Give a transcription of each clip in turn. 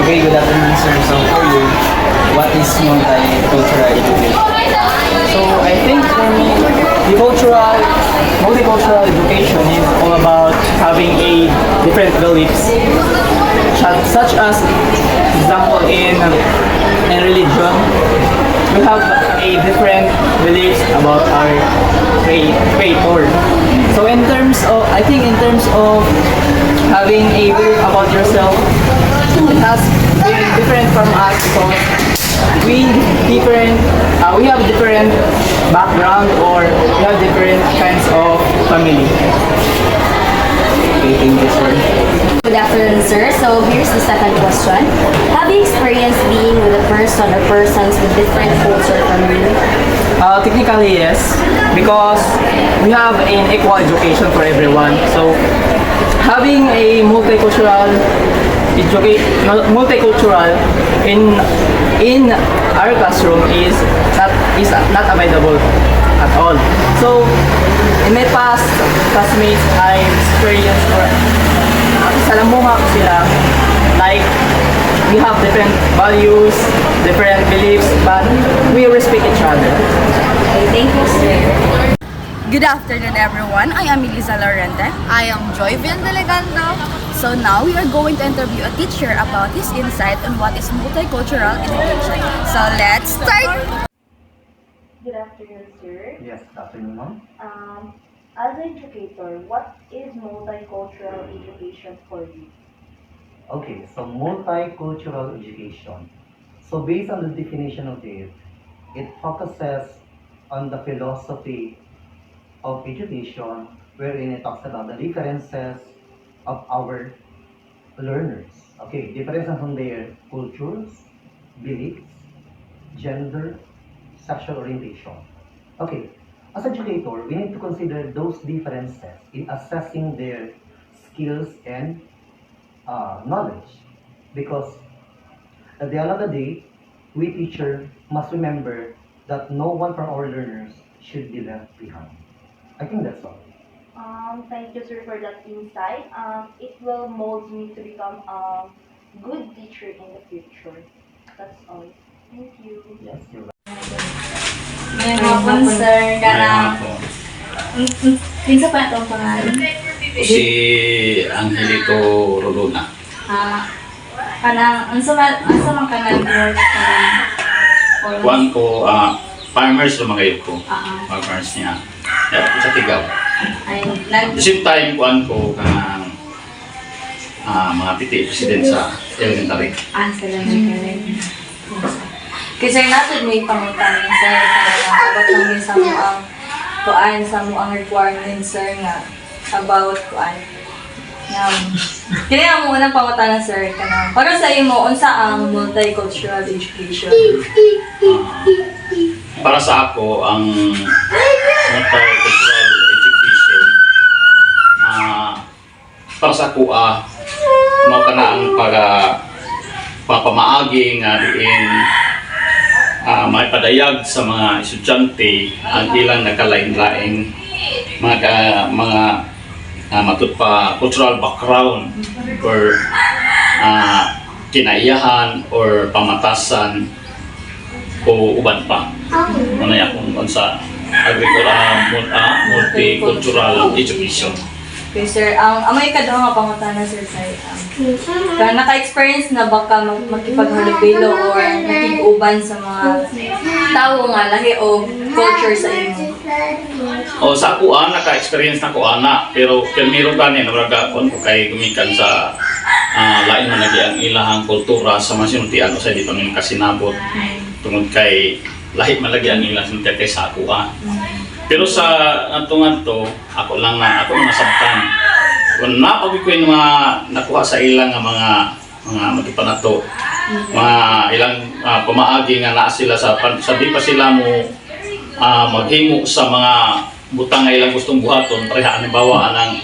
Okay, good afternoon, sir. So for you, what is multicultural education? So I think for me, multicultural education is all about having a different beliefs, such as example in religion, we have a different beliefs about our creator. So I think in terms of having a belief about yourself, it has been different from us because we have different background or we have different kinds of family. Okay, thank you, sir. Good afternoon, sir. So here's the second question. Have you experienced being with a person or persons with different culture from you? Technically, yes, because we have an equal education for everyone. So having a multicultural in our classroom is not available at all. So in my past classmates, I experienced or salamuha ko sila, like we have different values, different beliefs, but we respect each other. Okay, thank you, sir. Good afternoon, everyone. I am Elisa Lorente. I am Joy Delegando. So now we are going to interview a teacher about his insight on what is multicultural education. So let's start! Good afternoon, sir. Yes, good afternoon, ma'am. As an educator, what is multicultural education for you? Okay, so multicultural education. So based on the definition of it focuses on the philosophy of education wherein it talks about the differences of our learners. Okay, differences from their cultures, beliefs, gender, sexual orientation. Okay, as educator, we need to consider those differences in assessing their skills and knowledge, because at the end of the day, we teacher must remember that no one from our learners should be left behind. I think that's all. Thank you, sir, for that insight. It will mold me to become a good teacher in the future. That's all. Thank you. Yes, you're right. Ngayong hapon, sir, kanang pinsa pa itong pangalan? Si Angelito Rodona. Kanang, ansa man ka nag-work Kuan ko, farmers lang mga ko. Farmers niya. Sa Tigaw. Ay, At the same time, kuan ko kanang mga piti, president sa elementary. Sila nag-work. Kasi natin may pangutan, sir, about lang yun sa muang kuan, sa muang requirements, sir, nga about kuan. Kaya mo unang pangutan, sir, kanang para sa imo, unsa ang multicultural education? Para sa ako, ang multicultural education, para sa ako, mao ka na ang papamaagi nga diin may padayag sa mga estudyante ang ilang nakalain-laing mga matut pa cultural background or kinaiyahan or pamatasan o uban pa. Ano yan kung sa multicultural education. Okay, sir. Amay ka daw nga pangutana, sir, sa naka-experience na baka makipaghalubilo or nakig-uban sa mga tao nga lahi o culture sa imo? O sa kuan, naka-experience na kuana, pero kalmiro ka niya, nabagakon ko kay gumikan sa lain man lagi ang ilahang kultura sa masinuntian o sa di pa min kasinabot tungod kay lahi man lagi ang ilang sinuntian kay sa kuan. Pero sa ato ako lang nasabtan. Kung napagay ko yung mga nakuha sa ilang mga matipanato, mga ilang pamaagi nga na sila sa di pa sila mo maghimo sa mga butang nga ilang gustong buhaton, pareha halimbawa nang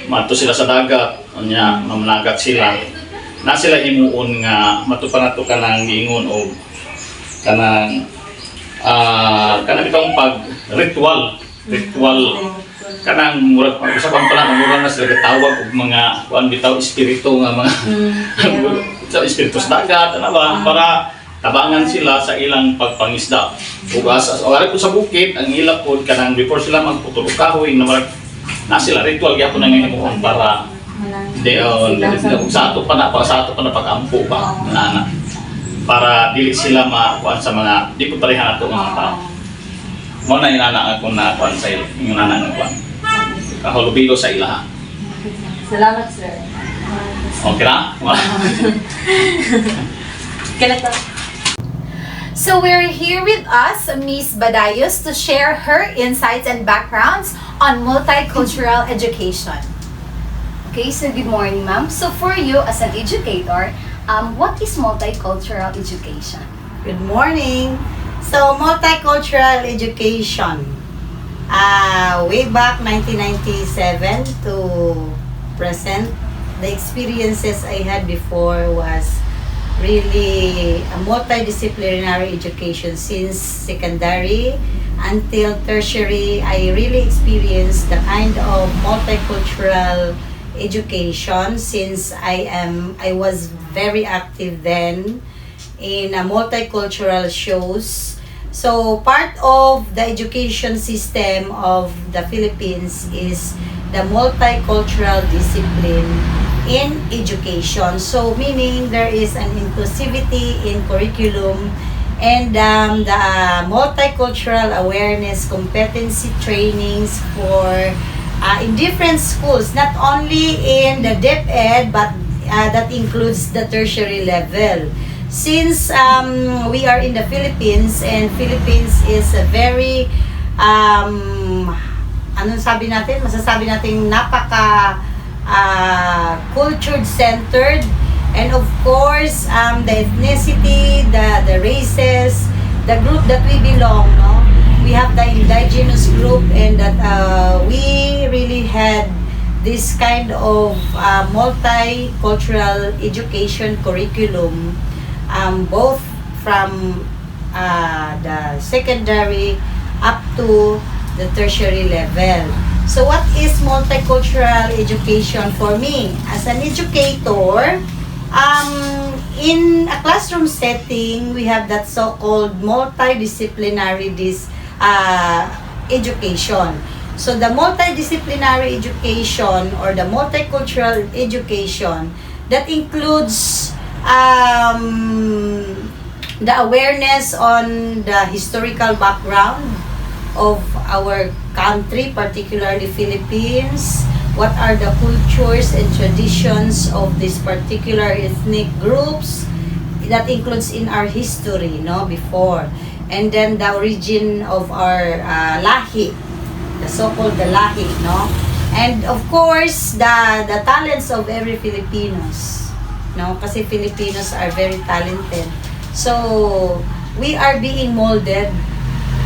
mato sila sa dagat, nya mamanagat sila. Na sila himuon nga matupanato kanang giingon o kanang itong pag ritual kanang murag usa pang pala murag na sila gitawag og mga kuan bitaw espiritu nga mga sa espiritu sa dagat, ano ba, para tabangan sila sa ilang pagpangisda. Ugas, wala ko sa bukid, ang ila po, kanang before sila magputulog kahoy, na sila ritual, yapon na ngayon para sa ato pa na pag-ampo ba, na para dili sila makuan sa mga, di ko pareha nato mga tao. Mo na inana ako na kuan sa yung nana ng kuan. Kahulubilo sa ilaha. Salamat, sir. Okay na? Ganito. So we're here with us, Miss Badayos, to share her insights and backgrounds on multicultural education. Okay, so good morning, ma'am. So for you as an educator, what is multicultural education? Good morning. So, multicultural education. Way back 1997 to present, the experiences I had before was really a multidisciplinary education since secondary until tertiary. I really experienced the kind of multicultural education since I was very active then in multicultural shows. So part of the education system of the Philippines is the multicultural discipline in education. So meaning there is an inclusivity in curriculum and the multicultural awareness competency trainings for in different schools, not only in the DepEd but that includes the tertiary level. Since we are in the Philippines and Philippines is a very masasabi natin napaka cultured centered, and of course the ethnicity, the races, the group that we belong, no, we have the indigenous group, and that we really had this kind of multicultural education curriculum, both from the secondary up to the tertiary level. So what is multicultural education for me? As an educator, in a classroom setting, we have that so-called multidisciplinary education. So the multidisciplinary education or the multicultural education that includes the awareness on the historical background of our country, particularly Philippines. What are the cultures and traditions of these particular ethnic groups? That includes in our history, no, before. And then the origin of our lahi, the so-called the lahi, no? And of course, the talents of every Filipinos, no? Kasi Filipinos are very talented. So, we are being molded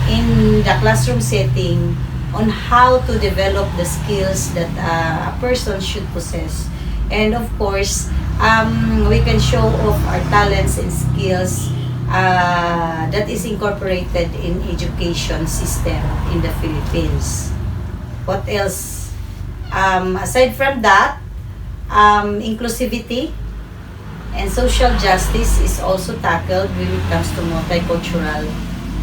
in the classroom setting on how to develop the skills that a person should possess. And of course, we can show off our talents and skills that is incorporated in education system in the Philippines. What else? Aside from that, inclusivity and social justice is also tackled when it comes to multicultural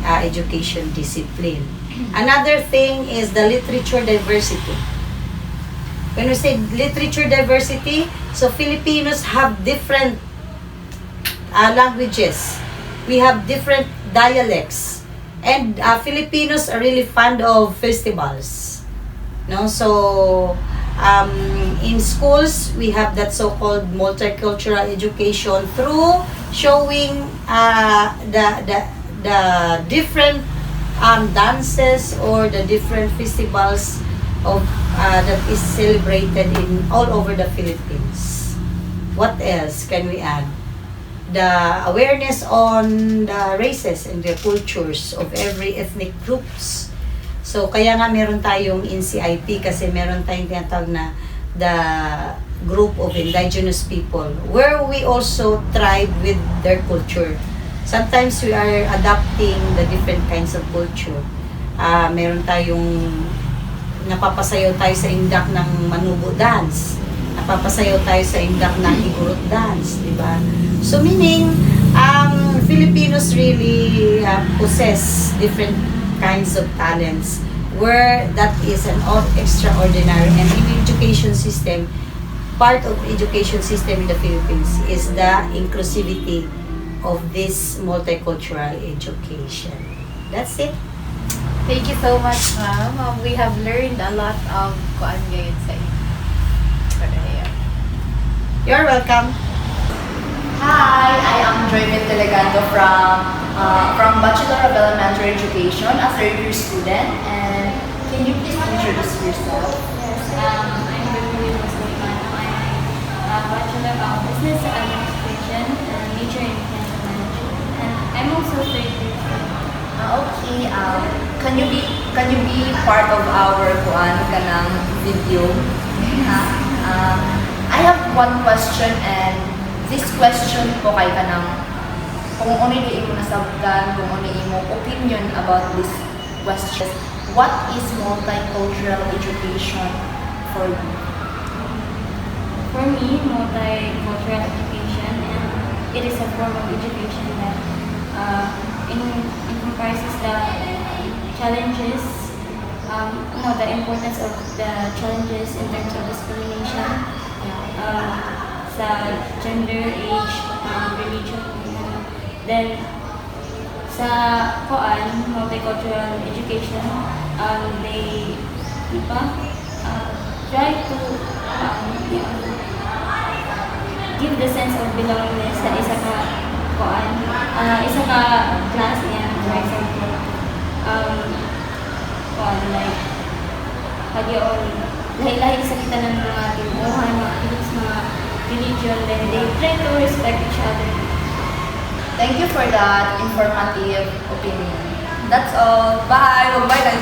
education discipline. Another thing is the literature diversity. When we say literature diversity, so Filipinos have different languages. We have different dialects. And Filipinos are really fond of festivals. No? So, in schools, we have that so-called multicultural education through showing the different dances or the different festivals of that is celebrated in all over the Philippines. What else can we add? The awareness on the races and the cultures of every ethnic groups. So, kaya nga meron tayong NCIP kasi meron tayong tinatawag na the group of indigenous people where we also thrive with their culture. Sometimes we are adapting the different kinds of culture. Meron tayong napapasayaw tayo sa indak ng manubo dance. napapasayaw tayo sa indak ng Igorot dance, di ba? So meaning, Filipinos really possess different kinds of talents where that is an extraordinary, and in education system, part of education system in the Philippines is the inclusivity of this multicultural education. That's it. Thank you so much, ma'am. We have learned a lot of kuan ngayon sa inyo. You're welcome. Hi, I am Joyvin Telegando from Bachelor of Elementary Education, a third-year student. And can you please introduce yourself? Yes, I'm Bermuda Muslimano. I'm a Bachelor of Business Administration and major in Financial Management. And I'm also third year student. Okay. Can you be part of our kanang video? I have one question, and this question po kay kanang kung ano di imo nasabtan, kung ano imo opinion about this question. What is multicultural education for you? For me, multicultural education, and it is a form of education that comprises the challenges, the importance of the challenges in terms of discrimination, sa gender, age, religion, then sa multicultural education, they try to give the sense of belongingness sa isa ka class niya, for example, like pagyaon lahi-lahi sa kita ng mga tinuhan, mga kids, mga religion, then they try to respect each other. Thank you for that informative opinion. That's all. Bye. Bye.